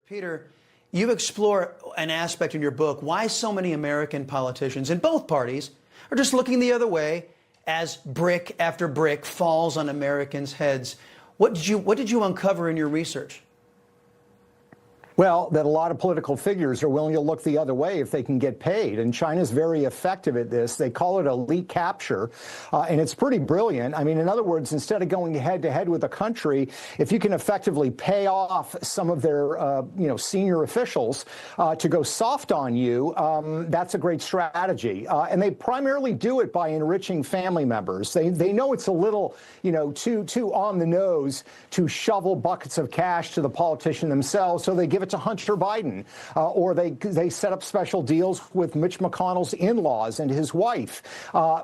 Peter, you explore an aspect in your book why so many American politicians in both parties are just looking the other way as brick after brick falls on Americans' heads. What did you uncover in your research? Well, that a lot of political figures are willing to look the other way if they can get paid. And China's very effective at this. They call it elite capture, and it's pretty brilliant. I mean, in other words, instead of going head-to-head with a country, if you can effectively pay off some of their, senior officials to go soft on you, that's a great strategy. And they primarily do it by enriching family members. They know it's a little, too on the nose to shovel buckets of cash to the politician themselves, so they give it to Hunter Biden, or they set up special deals with Mitch McConnell's in-laws and his wife,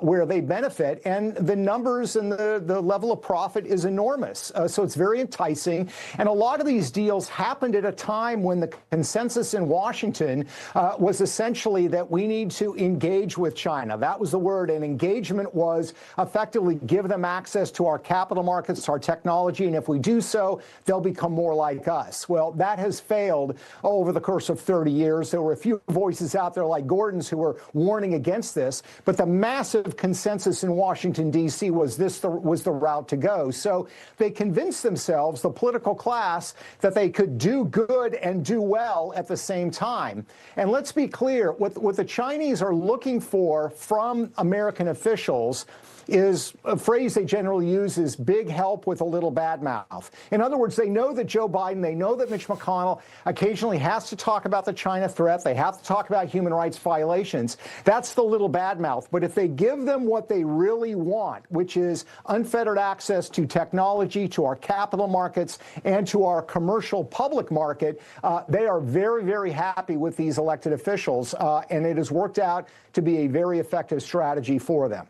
where they benefit, and the numbers and the level of profit is enormous. So it's very enticing, and a lot of these deals happened at a time when the consensus in Washington was essentially that we need to engage with China. That was the word, and engagement was effectively give them access to our capital markets, our technology, and if we do so, they'll become more like us. Well, that has failed over the course of 30 years. There were a few voices out there like Gordon's who were warning against this, but the massive consensus in Washington, D.C. was the route to go. So they convinced themselves, the political class, that they could do good and do well at the same time. And let's be clear, what the Chinese are looking for from American officials is a phrase they generally use is big help with a little bad mouth. In other words, they know that Joe Biden, they know that Mitch McConnell occasionally has to talk about the China threat. They have to talk about human rights violations. That's the little bad mouth. But if they give them what they really want, which is unfettered access to technology, to our capital markets, and to our commercial public market, they are very, very happy with these elected officials. And it has worked out to be a very effective strategy for them.